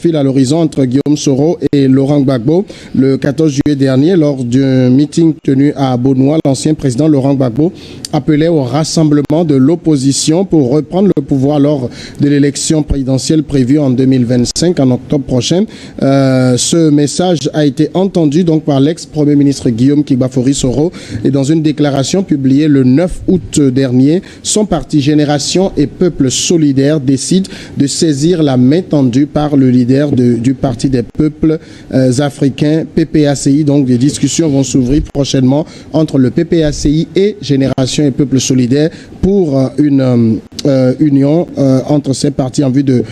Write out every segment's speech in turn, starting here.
profile à l'horizon entre Guillaume Soro et Laurent Gbagbo. Le 14 juillet dernier, lors d'un meeting tenu à Beaunois, l'ancien président Laurent Gbagbo appelait au rassemblement de l'opposition pour reprendre le pouvoir lors de l'élection présidentielle prévue en 2025, en octobre prochain. Ce message a été entendu donc par l'ex-premier ministre Guillaume Kibafori Soro et dans une déclaration publiée le 9 août dernier, son parti Génération et Peuple Solidaire décide de saisir la main tendue par le leader du Parti des Peuples Africains, PPACI. Donc des discussions vont s'ouvrir prochainement entre le PPACI et Génération et Peuple Solidaire pour une union entre ces partis en vue de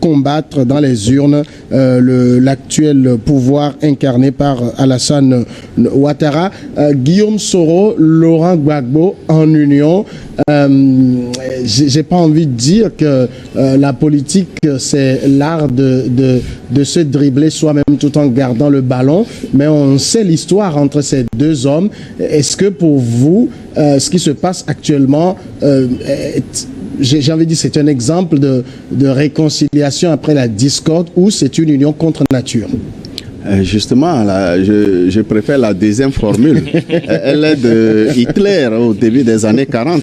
combattre dans les urnes l'actuel pouvoir incarné par Alassane Ouattara. Guillaume Soro, Laurent Gbagbo en union. J'ai pas envie de dire que la politique c'est l'art de se dribbler soi-même tout en gardant le ballon, mais on sait l'histoire entre ces deux hommes. Est-ce que pour vous, ce qui se passe actuellement, j'ai envie de dire, c'est un exemple de réconciliation après la discorde ou c'est une union contre nature? Justement, là, je préfère la deuxième formule. Elle est de Hitler au début des années 40,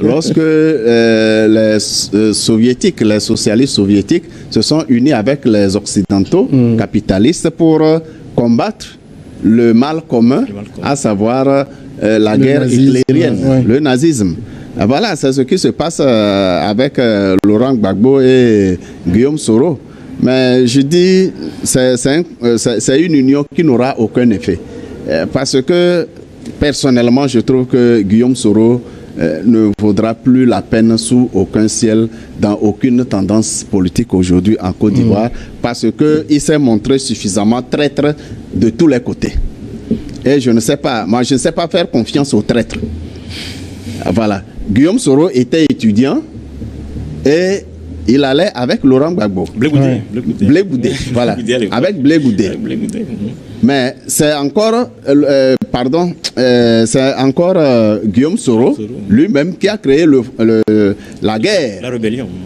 lorsque les soviétiques, les socialistes soviétiques se sont unis avec les occidentaux capitalistes pour combattre le mal commun, à savoir la guerre hitlérienne, le nazisme. Voilà, c'est ce qui se passe avec Laurent Gbagbo et Guillaume Soro. Mais je dis, c'est une union qui n'aura aucun effet. Parce que, personnellement, je trouve que Guillaume Soro ne vaudra plus la peine sous aucun ciel, dans aucune tendance politique aujourd'hui en Côte d'Ivoire, parce qu'il s'est montré suffisamment traître de tous les côtés. Et je ne sais pas, moi je ne sais pas faire confiance aux traîtres. Voilà. Guillaume Soro était étudiant et il allait avec Laurent Gbagbo. Blé Goudé, voilà. Avec Blé Goudé. Mais c'est encore, c'est encore Guillaume Soro lui-même qui a créé la guerre.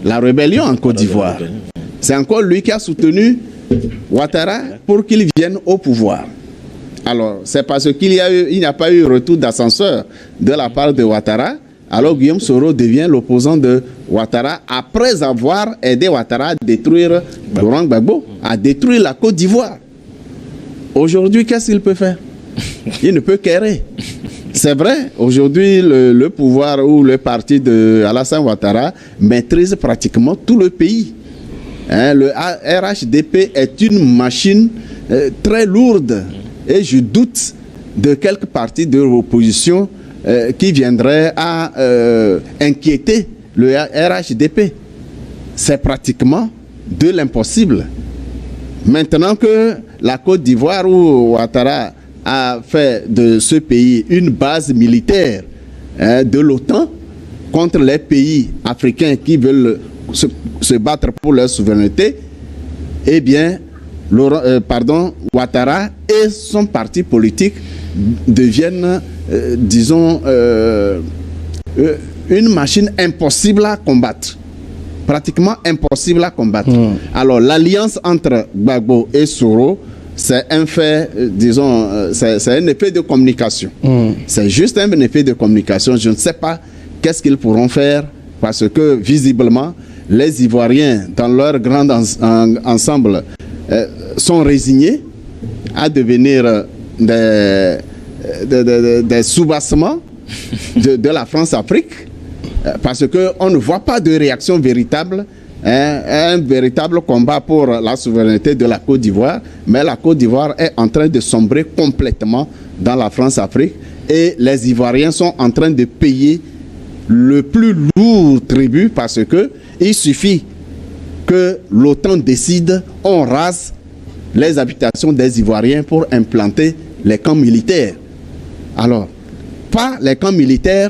La rébellion en Côte d'Ivoire. C'est encore lui qui a soutenu Ouattara pour qu'il vienne au pouvoir. Alors, c'est parce qu'il n'y a pas eu retour d'ascenseur de la part de Ouattara. Alors Guillaume Soro devient l'opposant de Ouattara après avoir aidé Ouattara à détruire Laurent Gbagbo, à détruire la Côte d'Ivoire. Aujourd'hui, qu'est-ce qu'il peut faire? Il ne peut qu'errer. C'est vrai, aujourd'hui, le pouvoir ou le parti de Alassane Ouattara maîtrise pratiquement tout le pays. Le RHDP est une machine très lourde et je doute de quelques partis de l'opposition qui viendrait à inquiéter le RHDP. C'est pratiquement de l'impossible. Maintenant que la Côte d'Ivoire où Ouattara a fait de ce pays une base militaire de l'OTAN contre les pays africains qui veulent se battre pour leur souveraineté, eh bien, Ouattara et son parti politique deviennent disons, une machine impossible à combattre. Pratiquement impossible à combattre. Alors, l'alliance entre Gbagbo et Soro, c'est un fait, disons, c'est un effet de communication. C'est juste un effet de communication. Je ne sais pas qu'est-ce qu'ils pourront faire parce que, visiblement, les Ivoiriens, dans leur grand ensemble, sont résignés à devenir des sous-bassements de la France-Afrique parce qu'on ne voit pas de réaction véritable, un véritable combat pour la souveraineté de la Côte d'Ivoire, mais la Côte d'Ivoire est en train de sombrer complètement dans la France-Afrique et les Ivoiriens sont en train de payer le plus lourd tribut parce que il suffit que l'OTAN décide, on rase les habitations des Ivoiriens pour implanter les camps militaires. Alors, pas les camps militaires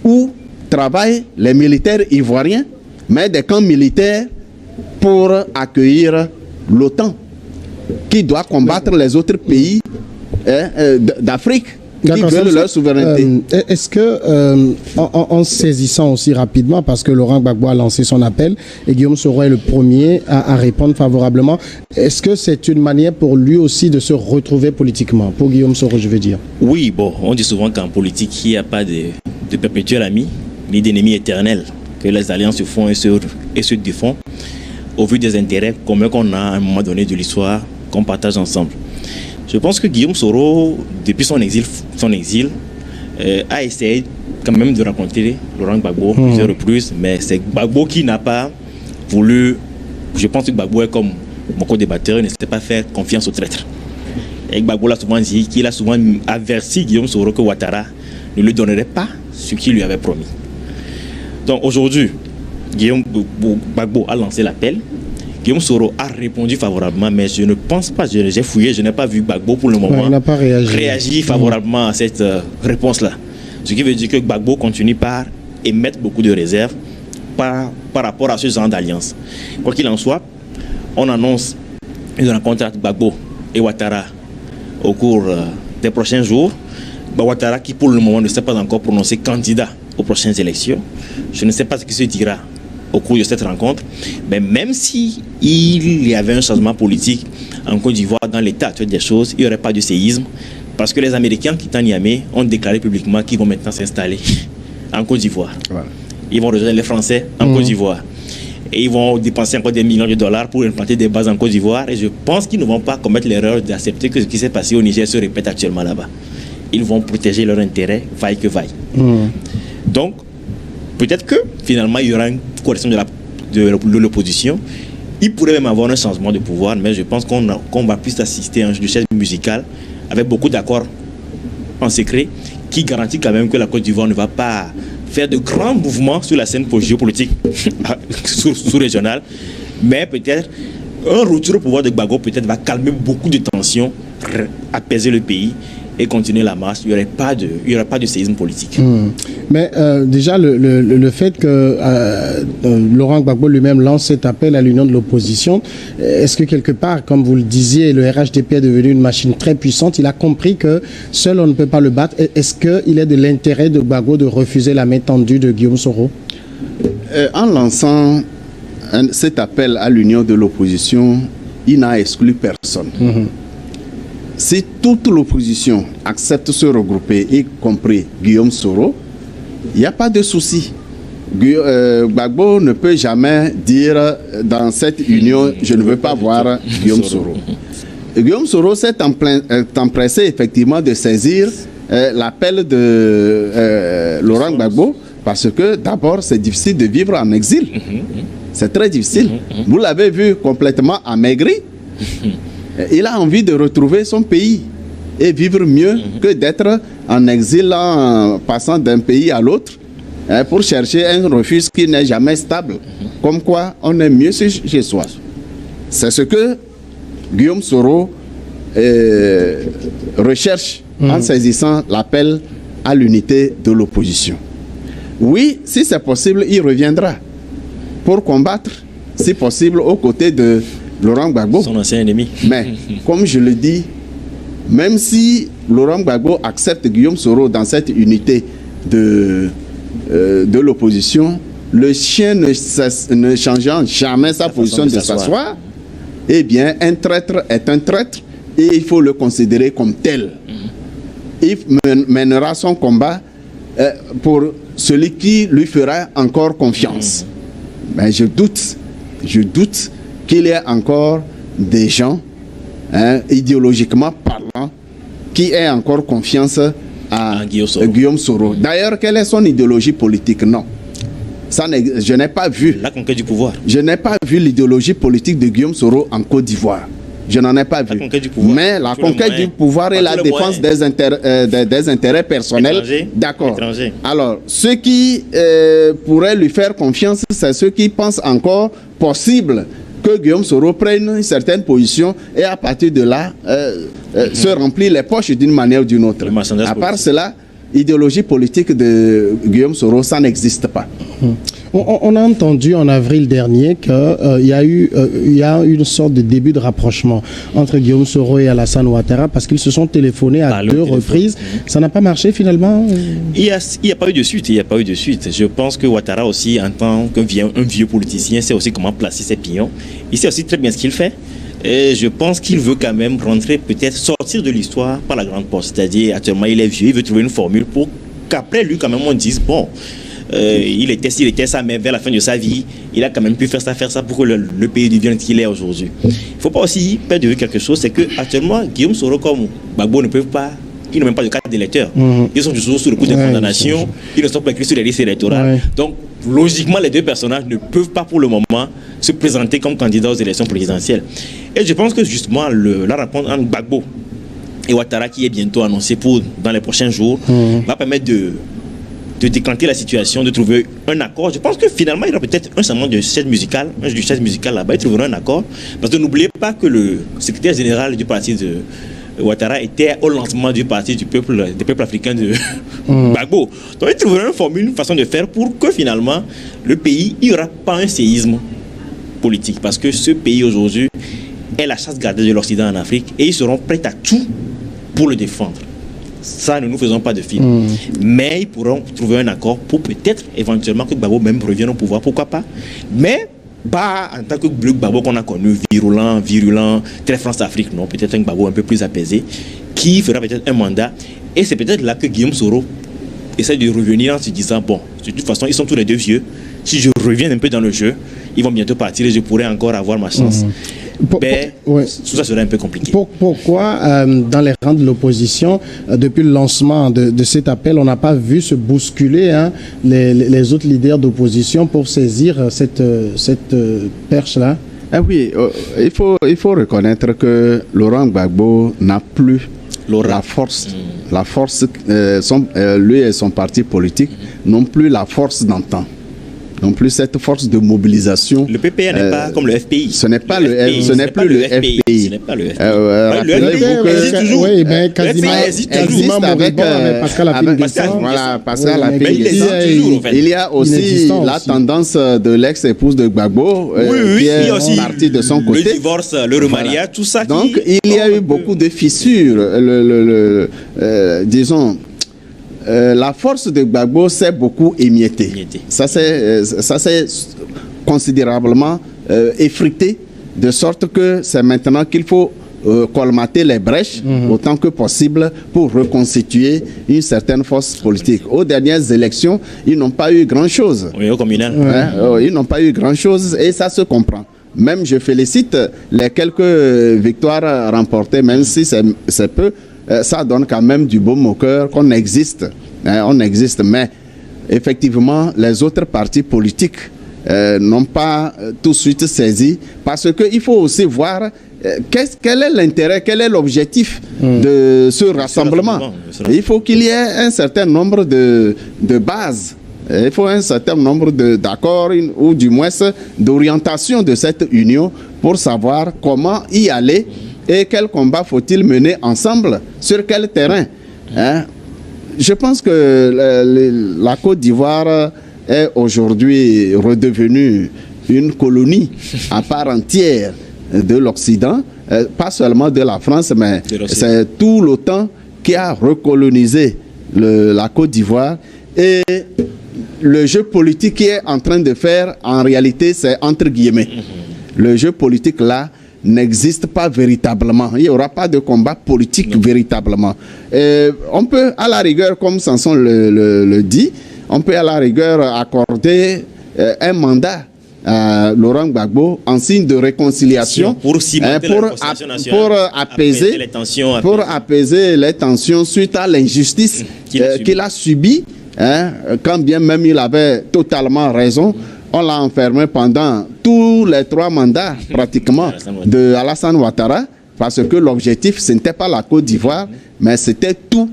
où travaillent les militaires ivoiriens, mais des camps militaires pour accueillir l'OTAN, qui doit combattre les autres pays d'Afrique. qui veulent leur souveraineté. Est-ce que, en saisissant aussi rapidement, parce que Laurent Gbagbo a lancé son appel et Guillaume Soro est le premier à répondre favorablement, est-ce que c'est une manière pour lui aussi de se retrouver politiquement, pour Guillaume Soro, je veux dire? Oui, bon, on dit souvent qu'en politique, il n'y a pas de perpétuel ami, ni d'ennemi éternel, que les alliances se font et se défont au vu des intérêts communs qu'on a à un moment donné de l'histoire qu'on partage ensemble. Je pense que Guillaume Soro, depuis son exil, a essayé quand même de rencontrer Laurent Gbagbo plusieurs reprises, mais c'est Gbagbo qui n'a pas voulu. Je pense que Gbagbo est comme mon co-débatteur, il ne sait pas faire confiance au traître. Et Gbagbo l'a souvent dit qu'il a souvent averti Guillaume Soro que Ouattara ne lui donnerait pas ce qu'il lui avait promis. Donc aujourd'hui, Guillaume Gbagbo a lancé l'appel. Guillaume Soro a répondu favorablement, mais je ne pense pas, j'ai fouillé, je n'ai pas vu Gbagbo pour le moment réagir favorablement à cette réponse-là. Ce qui veut dire que Gbagbo continue par émettre beaucoup de réserves par rapport à ce genre d'alliance. Quoi qu'il en soit, on annonce une rencontre entre Gbagbo et Ouattara au cours des prochains jours. Ouattara qui pour le moment ne s'est pas encore prononcé candidat aux prochaines élections. Je ne sais pas ce qui se dira au cours de cette rencontre, mais même si il y avait un changement politique en Côte d'Ivoire dans l'état actuel des choses, il n'y aurait pas de séisme, parce que les Américains qui sont à Niamey ont déclaré publiquement qu'ils vont maintenant s'installer en Côte d'Ivoire. Voilà. Ils vont rejoindre les Français en Côte d'Ivoire. Et ils vont dépenser encore des millions de dollars pour implanter des bases en Côte d'Ivoire. Et je pense qu'ils ne vont pas commettre l'erreur d'accepter que ce qui s'est passé au Niger se répète actuellement là-bas. Ils vont protéger leurs intérêts, vaille que vaille. Donc, peut-être que finalement il y aura une coalition de l'opposition. Il pourrait même avoir un changement de pouvoir, mais je pense qu'on va plus assister à un jeu de chaises musicales avec beaucoup d'accords en secret qui garantit quand même que la Côte d'Ivoire ne va pas faire de grands mouvements sur la scène géopolitique sous-régionale. Mais peut-être un retour au pouvoir de Gbagbo peut-être va calmer beaucoup de tensions, apaiser le pays et continuer la marche. Il n'y aura pas de séisme politique. Mais déjà, le fait que Laurent Gbagbo lui-même lance cet appel à l'union de l'opposition, est-ce que quelque part, comme vous le disiez, le RHDP est devenu une machine très puissante, il a compris que seul on ne peut pas le battre. Est-ce qu'il est de l'intérêt de Gbagbo de refuser la main tendue de Guillaume Soro? En lançant cet appel à l'union de l'opposition, il n'a exclu personne. Si toute l'opposition accepte de se regrouper, y compris Guillaume Soro, il n'y a pas de souci. Gbagbo ne peut jamais dire dans cette union, je ne veux pas voir Guillaume Soro. Guillaume Soro s'est empressé effectivement de saisir l'appel de Laurent Gbagbo, parce que d'abord c'est difficile de vivre en exil. C'est très difficile. Vous l'avez vu complètement amaigri. Il a envie de retrouver son pays et vivre mieux que d'être en exil en passant d'un pays à l'autre pour chercher un refuge qui n'est jamais stable. Comme quoi, on est mieux chez soi. C'est ce que Guillaume Soro recherche en saisissant l'appel à l'unité de l'opposition. Oui, si c'est possible, il reviendra pour combattre, si possible, aux côtés de Laurent Gbagbo. Son ancien ennemi. Mais, comme je le dis, même si Laurent Gbagbo accepte Guillaume Soro dans cette unité de l'opposition, le chien ne changeant jamais sa position de s'asseoir, eh bien, un traître est un traître et il faut le considérer comme tel. Il mènera son combat pour celui qui lui fera encore confiance. Mais je doute qu'il y ait encore des gens, idéologiquement parlant, qui aient encore confiance à Guillaume Soro. D'ailleurs, quelle est son idéologie politique? Non. Je n'ai pas vu. La conquête du pouvoir. Je n'ai pas vu l'idéologie politique de Guillaume Soro en Côte d'Ivoire. Je n'en ai pas vu. Mais la conquête du pouvoir et la défense des intérêts personnels. D'accord. Alors, ceux qui pourraient lui faire confiance, c'est ceux qui pensent encore possible que Guillaume Soro prenne une certaine position et à partir de là, se remplir les poches d'une manière ou d'une autre. À part cela, idéologie politique de Guillaume Soro, ça n'existe pas. On a entendu en avril dernier qu'il y a eu une sorte de début de rapprochement entre Guillaume Soro et Alassane Ouattara parce qu'ils se sont téléphonés à deux reprises. Ça n'a pas marché finalement? Il n'y a pas eu de suite. Je pense que Ouattara aussi, en tant qu'un vieux politicien, sait aussi comment placer ses pions. Il sait aussi très bien ce qu'il fait. Et je pense qu'il veut quand même rentrer, peut-être sortir de l'histoire par la grande porte. C'est-à-dire, actuellement, il est vieux, il veut trouver une formule pour qu'après lui, quand même, on dise, bon, il était ça, mais vers la fin de sa vie, il a quand même pu faire ça pour que le pays devienne ce qu'il est aujourd'hui. Il ne faut pas aussi perdre de vue quelque chose, c'est qu'actuellement, Guillaume Soro comme Gbagbo ne peuvent pas, ils n'ont même pas de carte d'électeur. Ils sont toujours sous le coup de condamnation, ils ne sont pas écrits sur les listes électorales. Donc, logiquement, les deux personnages ne peuvent pas pour le moment se présenter comme candidats aux élections présidentielles. Et je pense que justement, la rencontre entre Gbagbo et Ouattara, qui est bientôt annoncée dans les prochains jours, va permettre de décanter la situation, de trouver un accord. Je pense que finalement, il y aura peut-être un changement de chaise musicale, là-bas, il trouvera un accord. Parce que n'oubliez pas que le secrétaire général du parti de Ouattara était au lancement du parti des peuples africains de Gbagbo. Donc il trouverait une formule, une façon de faire pour que finalement, le pays, il n'y aura pas un séisme politique. Parce que ce pays aujourd'hui est la chasse gardée de l'Occident en Afrique et ils seront prêts à tout pour le défendre. Ça, ne nous faisons pas de film. Mais ils pourront trouver un accord pour peut-être, éventuellement, que Gbagbo même revienne au pouvoir. Pourquoi pas? Mais pas en tant que Gbagbo qu'on a connu, virulent, très France-Afrique. Non, peut-être un Gbagbo un peu plus apaisé, qui fera peut-être un mandat. Et c'est peut-être là que Guillaume Soro essaie de revenir en se disant, bon, de toute façon, ils sont tous les deux vieux. Si je reviens un peu dans le jeu, ils vont bientôt partir et je pourrais encore avoir ma chance. Tout ça serait un peu compliqué. Pourquoi, dans les rangs de l'opposition, depuis le lancement de cet appel, on n'a pas vu se bousculer les autres leaders d'opposition pour saisir cette perche-là? Ah oui, il faut reconnaître que Laurent Gbagbo n'a plus la force. Lui et son parti politique n'ont plus la force d'antan. Non plus cette force de mobilisation. Le PPR n'est pas comme le FPI. Ce n'est pas ce n'est plus le FPI. Ce n'est pas le FPI. Le FPI toujours. Oui, mais quasiment avec Pascal Lafille. Il y a aussi la tendance de l'ex-épouse de Gbagbo qui est partie de son côté. Le divorce, le remariage, tout ça. Donc il y a eu beaucoup de fissures. Disons. La force de Gbagbo s'est beaucoup émiettée. Ça s'est considérablement effrité, de sorte que c'est maintenant qu'il faut colmater les brèches autant que possible pour reconstituer une certaine force politique. Aux dernières élections, ils n'ont pas eu grand-chose. Oui, au communal. Ils n'ont pas eu grand-chose et ça se comprend. Même je félicite les quelques victoires remportées, même si c'est peu. Ça donne quand même du baume au cœur qu'on existe. On existe, mais effectivement, les autres partis politiques n'ont pas tout de suite saisi, parce qu'il faut aussi voir quel est l'intérêt, quel est l'objectif de ce rassemblement. Il faut qu'il y ait un certain nombre de bases. Il faut un certain nombre d'accords ou du moins d'orientation de cette union pour savoir comment y aller. Et quel combat faut-il mener ensemble? Sur quel terrain? Je pense que la Côte d'Ivoire est aujourd'hui redevenue une colonie à part entière de l'Occident, pas seulement de la France, mais c'est tout l'OTAN qui a recolonisé la Côte d'Ivoire. Et le jeu politique qui est en train de faire, en réalité, c'est entre guillemets. Le jeu politique là n'existe pas véritablement. Il n'y aura pas de combat politique véritablement. On peut, à la rigueur, comme Samson le dit, on peut à la rigueur accorder un mandat à Laurent Gbagbo en signe de réconciliation pour apaiser les tensions suite à l'injustice qu'il a subie. Quand bien même il avait totalement raison. On l'a enfermé pendant tous les 3 mandats, pratiquement, de Alassane Ouattara, parce que l'objectif, ce n'était pas la Côte d'Ivoire, mais c'était tout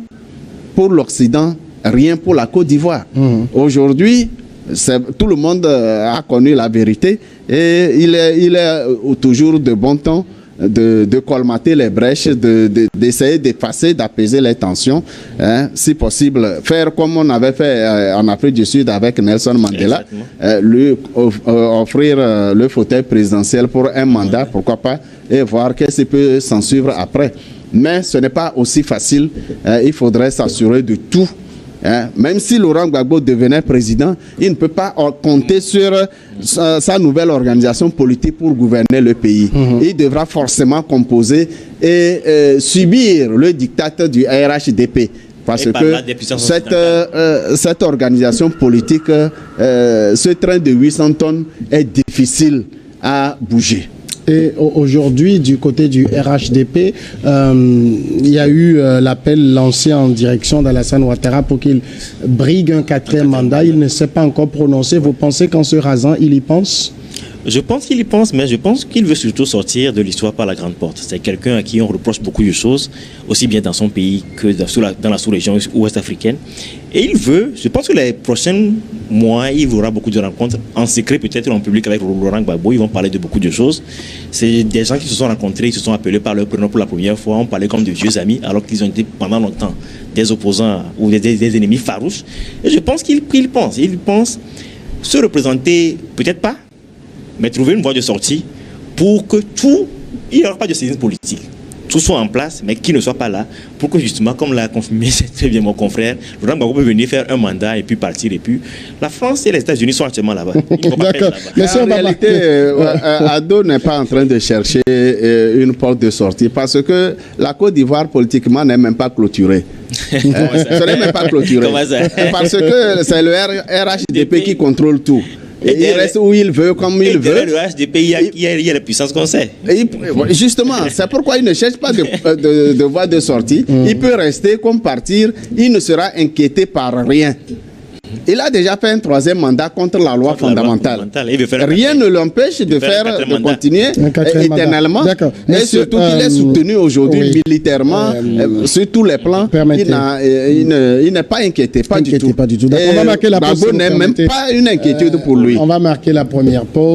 pour l'Occident, rien pour la Côte d'Ivoire. Aujourd'hui, tout le monde a connu la vérité et il est toujours de bon ton de colmater les brèches, d'essayer d'effacer, d'apaiser les tensions, hein, si possible. Faire comme on avait fait en Afrique du Sud avec Nelson Mandela, lui offrir le fauteuil présidentiel pour un mandat, pourquoi pas, et voir qu'est-ce qui peut s'en suivre après. Mais ce n'est pas aussi facile, il faudrait s'assurer de tout. Hein. Même si Laurent Gbagbo devenait président, il ne peut pas compter sur sa nouvelle organisation politique pour gouverner le pays. Il devra forcément composer et subir le diktat du RHDP. Parce que cette organisation politique, ce train de 800 tonnes est difficile à bouger. Et aujourd'hui, du côté du RHDP, il y a eu l'appel lancé en direction d'Alassane Ouattara pour qu'il brigue un 4e mandat. Il ne s'est pas encore prononcé. Vous pensez qu'en se rasant, il y pense? Je pense qu'il y pense, mais je pense qu'il veut surtout sortir de l'histoire par la grande porte. C'est quelqu'un à qui on reproche beaucoup de choses, aussi bien dans son pays que dans la sous-région ouest africaine. Et il veut, je pense que les prochains mois, il y aura beaucoup de rencontres, en secret peut-être en public avec Laurent Gbagbo. Ils vont parler de beaucoup de choses. C'est des gens qui se sont rencontrés, ils se sont appelés par leur prénom pour la première fois. On parlait comme de vieux amis, alors qu'ils ont été pendant longtemps des opposants ou des ennemis farouches. Et je pense qu'il pense. Il pense se représenter, peut-être pas, mais trouver une voie de sortie pour que il n'y aura pas de saisine politique. Tout soit en place, mais qu'il ne soit pas là, pour que justement, comme l'a confirmé très bien mon confrère, Laurent Gbagbo peut venir faire un mandat et puis partir. Et puis, la France et les États-Unis sont actuellement là-bas. D'accord. En réalité, Ado n'est pas en train de chercher une porte de sortie, parce que la Côte d'Ivoire, politiquement, n'est même pas clôturée. Ce n'est même pas clôturé. Parce que c'est le RHDP qui contrôle tout. Et il reste où il veut, comme il veut. Le HDP, il y a la puissance qu'on sait. Justement, c'est pourquoi il ne cherche pas de voie de sortie. Il peut rester comme partir. Il ne sera inquiété par rien. Il a déjà fait un 3e mandat contre la loi fondamentale. Rien ne l'empêche de continuer éternellement. Et surtout qu'il est soutenu aujourd'hui militairement sur tous les plans. Il n'est pas inquiété, pas du tout. On va marquer la pause. Gbagbo n'est même pas une inquiétude pour lui. On va marquer la première pause.